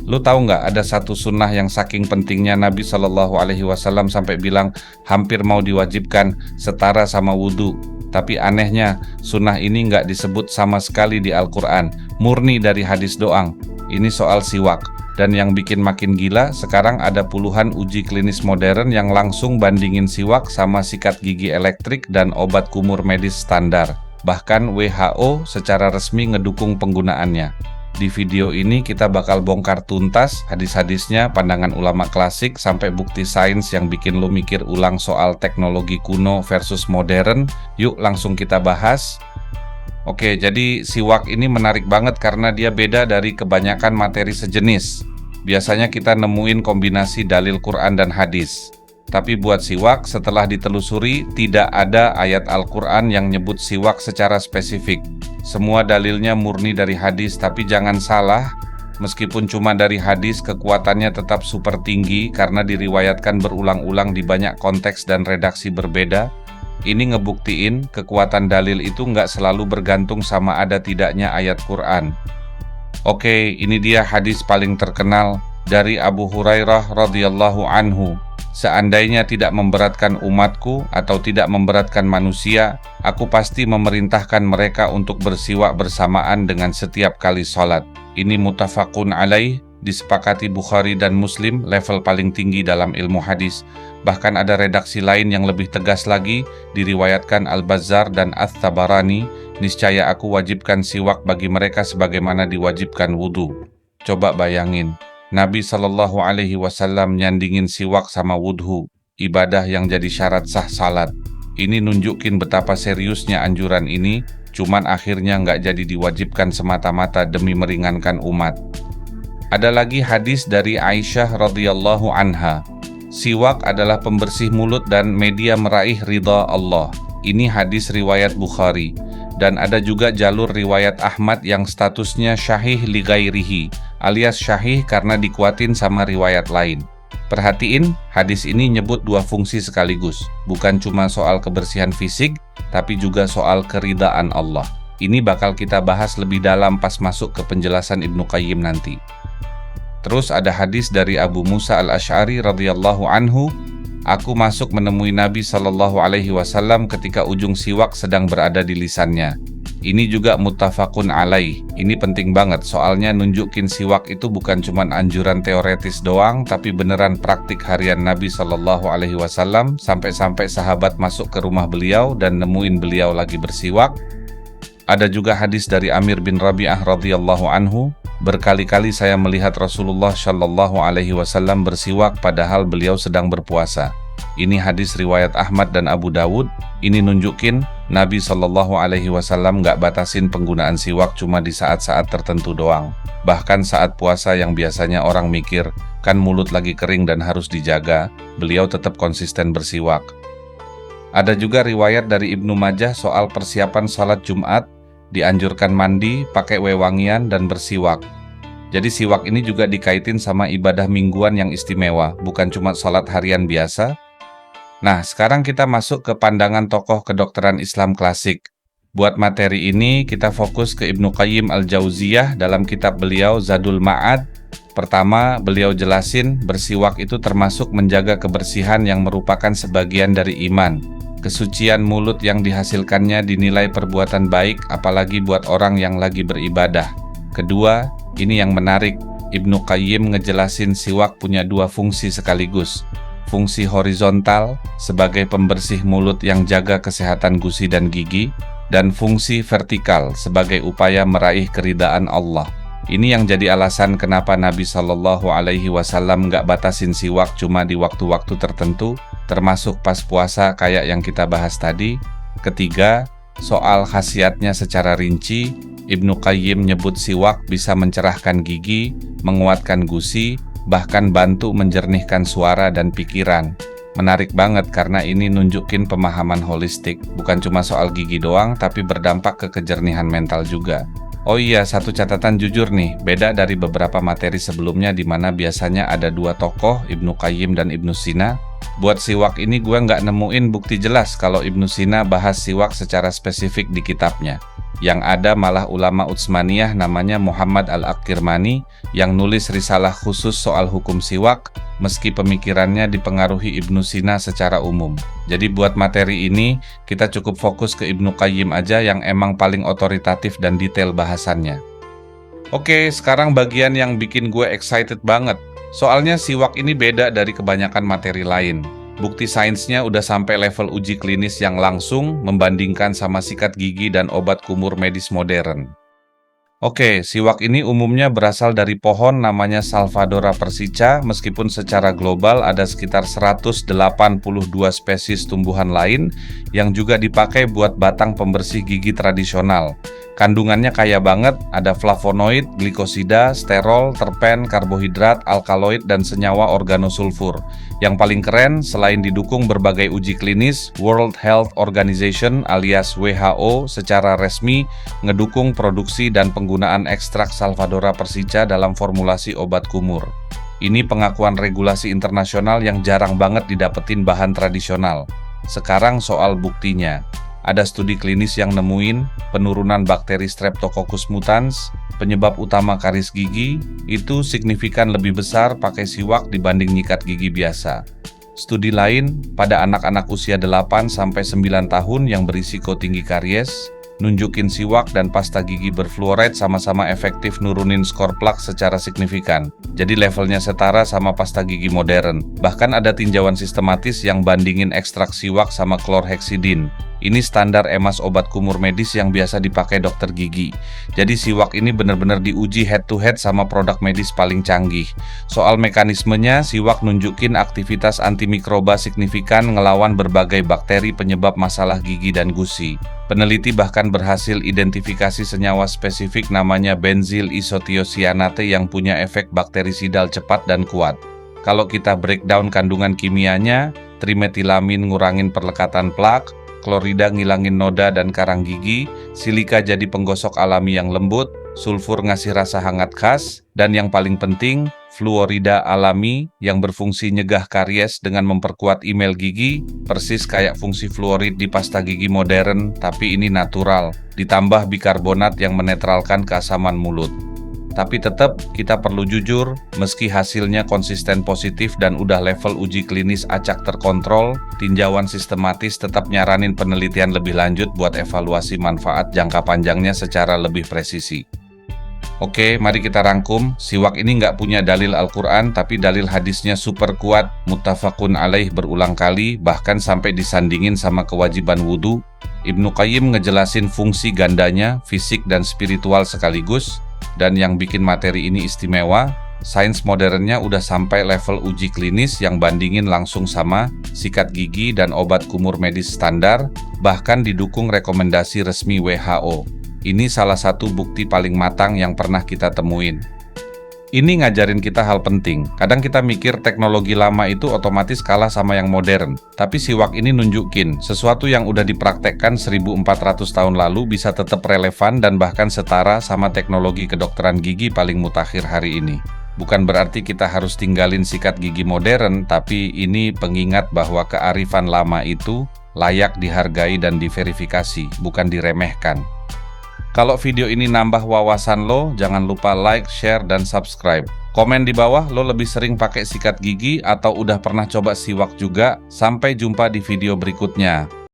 Lu tahu nggak ada satu sunnah yang saking pentingnya Nabi Shallallahu Alaihi Wasallam sampai bilang hampir mau diwajibkan setara sama wudhu. Tapi anehnya sunnah ini nggak disebut sama sekali di Al-Quran, murni dari hadis doang. Ini soal siwak. Dan yang bikin makin gila, sekarang ada puluhan uji klinis modern yang langsung bandingin siwak sama sikat gigi elektrik dan obat kumur medis standar. Bahkan WHO secara resmi ngedukung penggunaannya. Di video ini kita bakal bongkar tuntas hadis-hadisnya, pandangan ulama klasik, sampai bukti sains yang bikin lo mikir ulang soal teknologi kuno versus modern. Yuk langsung kita bahas. Oke, jadi siwak ini menarik banget karena dia beda dari kebanyakan materi sejenis. Biasanya kita nemuin kombinasi dalil Quran dan hadis. Tapi buat siwak, setelah ditelusuri, tidak ada ayat Al-Quran yang nyebut siwak secara spesifik. Semua dalilnya murni dari hadis, tapi jangan salah, meskipun cuma dari hadis, kekuatannya tetap super tinggi karena diriwayatkan berulang-ulang di banyak konteks dan redaksi berbeda. Ini ngebuktiin kekuatan dalil itu nggak selalu bergantung sama ada tidaknya ayat Quran. Oke, ini dia hadis paling terkenal dari Abu Hurairah radhiyallahu anhu. Seandainya tidak memberatkan umatku atau tidak memberatkan manusia, aku pasti memerintahkan mereka untuk bersiwak bersamaan dengan setiap kali sholat. Ini muttafaqun alaih, disepakati Bukhari dan Muslim, level paling tinggi dalam ilmu hadis. Bahkan ada redaksi lain yang lebih tegas lagi, diriwayatkan Al-Bazzar dan Ats-Tabarani, niscaya aku wajibkan siwak bagi mereka sebagaimana diwajibkan wudhu. Coba bayangin, Nabi Shallallahu Alaihi Wasallam nyandingin siwak sama wudhu, ibadah yang jadi syarat sah salat. Ini nunjukin betapa seriusnya anjuran ini, cuman akhirnya nggak jadi diwajibkan semata-mata demi meringankan umat. Ada lagi hadis dari Aisyah radhiyallahu anha. Siwak adalah pembersih mulut dan media meraih ridha Allah. Ini hadis riwayat Bukhari. Dan ada juga jalur riwayat Ahmad yang statusnya syahih li ghairihi, alias syahih karena dikuatin sama riwayat lain. Perhatiin, hadis ini nyebut dua fungsi sekaligus. Bukan cuma soal kebersihan fisik, tapi juga soal keridaan Allah. Ini bakal kita bahas lebih dalam pas masuk ke penjelasan Ibnu Qayyim nanti. Terus ada hadis dari Abu Musa al-Asy'ari radhiyallahu anhu, aku masuk menemui Nabi Shallallahu Alaihi Wasallam ketika ujung siwak sedang berada di lisannya. Ini juga muttafaqun alaih. Ini penting banget soalnya nunjukin siwak itu bukan cuma anjuran teoretis doang, tapi beneran praktik harian Nabi Shallallahu Alaihi Wasallam. Sampai-sampai sahabat masuk ke rumah beliau dan nemuin beliau lagi bersiwak. Ada juga hadis dari Amir bin Rabi'ah radhiyallahu anhu, berkali-kali saya melihat Rasulullah Shallallahu Alaihi Wasallam bersiwak padahal beliau sedang berpuasa. Ini hadis riwayat Ahmad dan Abu Dawud. Ini nunjukin Nabi Shallallahu Alaihi Wasallam nggak batasin penggunaan siwak cuma di saat-saat tertentu doang. Bahkan saat puasa yang biasanya orang mikir kan mulut lagi kering dan harus dijaga, beliau tetap konsisten bersiwak. Ada juga riwayat dari Ibnu Majah soal persiapan salat Jumat, dianjurkan mandi, pakai wewangian, dan bersiwak. Jadi siwak ini juga dikaitin sama ibadah mingguan yang istimewa, bukan cuma salat harian biasa. Nah, sekarang kita masuk ke pandangan tokoh kedokteran Islam klasik. Buat materi ini, kita fokus ke Ibnu Qayyim al-Jauziyah dalam kitab beliau Zadul Ma'ad. Pertama, beliau jelasin bersiwak itu termasuk menjaga kebersihan yang merupakan sebagian dari iman. Kesucian mulut yang dihasilkannya dinilai perbuatan baik, apalagi buat orang yang lagi beribadah. Kedua, ini yang menarik, Ibnu Qayyim ngejelasin siwak punya dua fungsi sekaligus. Fungsi horizontal sebagai pembersih mulut yang jaga kesehatan gusi dan gigi, dan fungsi vertikal sebagai upaya meraih keridaan Allah. Ini yang jadi alasan kenapa Nabi Shallallahu Alaihi Wasallam nggak batasin siwak cuma di waktu-waktu tertentu, termasuk pas puasa kayak yang kita bahas tadi. Ketiga, soal khasiatnya secara rinci, Ibnu Qayyim nyebut siwak bisa mencerahkan gigi, menguatkan gusi, bahkan bantu menjernihkan suara dan pikiran. Menarik banget karena ini nunjukin pemahaman holistik, bukan cuma soal gigi doang, tapi berdampak ke kejernihan mental juga. Oh iya, satu catatan jujur nih, beda dari beberapa materi sebelumnya di mana biasanya ada dua tokoh, Ibnu Qayyim dan Ibnu Sina. Buat siwak ini gue nggak nemuin bukti jelas kalau Ibnu Sina bahas siwak secara spesifik di kitabnya. Yang ada malah ulama Utsmaniyah namanya Muhammad Al-Akirmani yang nulis risalah khusus soal hukum siwak, meski pemikirannya dipengaruhi Ibnu Sina secara umum. Jadi buat materi ini, kita cukup fokus ke Ibnu Qayyim aja yang emang paling otoritatif dan detail bahasannya. Oke, sekarang bagian yang bikin gue excited banget. Soalnya siwak ini beda dari kebanyakan materi lain. Bukti sainsnya udah sampai level uji klinis yang langsung membandingkan sama sikat gigi dan obat kumur medis modern. Oke, siwak ini umumnya berasal dari pohon namanya Salvadora persica, meskipun secara global ada sekitar 182 spesies tumbuhan lain yang juga dipakai buat batang pembersih gigi tradisional. Kandungannya kaya banget, ada flavonoid, glikosida, sterol, terpen, karbohidrat, alkaloid, dan senyawa organosulfur. Yang paling keren, selain didukung berbagai uji klinis, World Health Organization alias WHO secara resmi ngedukung produksi dan penggunaan ekstrak Salvadora persica dalam formulasi obat kumur. Ini pengakuan regulasi internasional yang jarang banget didapetin bahan tradisional. Sekarang soal buktinya. Ada studi klinis yang nemuin penurunan bakteri Streptococcus mutans, penyebab utama karies gigi, itu signifikan lebih besar pakai siwak dibanding nyikat gigi biasa. Studi lain pada anak-anak usia 8-9 tahun yang berisiko tinggi karies, nunjukin siwak dan pasta gigi berfluoride sama-sama efektif nurunin skor plak secara signifikan. Jadi levelnya setara sama pasta gigi modern. Bahkan ada tinjauan sistematis yang bandingin ekstrak siwak sama chlorhexidine. Ini standar emas obat kumur medis yang biasa dipakai dokter gigi. Jadi siwak ini benar-benar diuji head to head sama produk medis paling canggih. Soal mekanismenya, siwak nunjukin aktivitas antimikroba signifikan ngelawan berbagai bakteri penyebab masalah gigi dan gusi. Peneliti bahkan berhasil identifikasi senyawa spesifik namanya benzil isothiocyanate yang punya efek bakterisidal cepat dan kuat. Kalau kita breakdown kandungan kimianya, trimetilamin ngurangin perlekatan plak, klorida ngilangin noda dan karang gigi, silika jadi penggosok alami yang lembut, sulfur ngasih rasa hangat khas, dan yang paling penting, fluorida alami yang berfungsi nyegah karies dengan memperkuat email gigi, persis kayak fungsi fluorid di pasta gigi modern, tapi ini natural, ditambah bikarbonat yang menetralkan keasaman mulut. Tapi tetap kita perlu jujur, meski hasilnya konsisten positif dan udah level uji klinis acak terkontrol, tinjauan sistematis tetap nyaranin penelitian lebih lanjut buat evaluasi manfaat jangka panjangnya secara lebih presisi. Oke, mari kita rangkum. Siwak ini nggak punya dalil Al-Quran, tapi dalil hadisnya super kuat, muttafaqun alaih berulang kali, bahkan sampai disandingin sama kewajiban wudhu. Ibnu Qayyim ngejelasin fungsi gandanya, fisik dan spiritual sekaligus. Dan yang bikin materi ini istimewa, sains modernnya udah sampai level uji klinis yang bandingin langsung sama sikat gigi dan obat kumur medis standar, bahkan didukung rekomendasi resmi WHO. Ini salah satu bukti paling matang yang pernah kita temuin. Ini ngajarin kita hal penting. Kadang kita mikir teknologi lama itu otomatis kalah sama yang modern. Tapi siwak ini nunjukin, sesuatu yang udah dipraktekkan 1400 tahun lalu bisa tetap relevan dan bahkan setara sama teknologi kedokteran gigi paling mutakhir hari ini. Bukan berarti kita harus tinggalin sikat gigi modern, tapi ini pengingat bahwa kearifan lama itu layak dihargai dan diverifikasi, bukan diremehkan. Kalau video ini nambah wawasan lo, jangan lupa like, share, dan subscribe. Komen di bawah lo lebih sering pakai sikat gigi atau udah pernah coba siwak juga. Sampai jumpa di video berikutnya.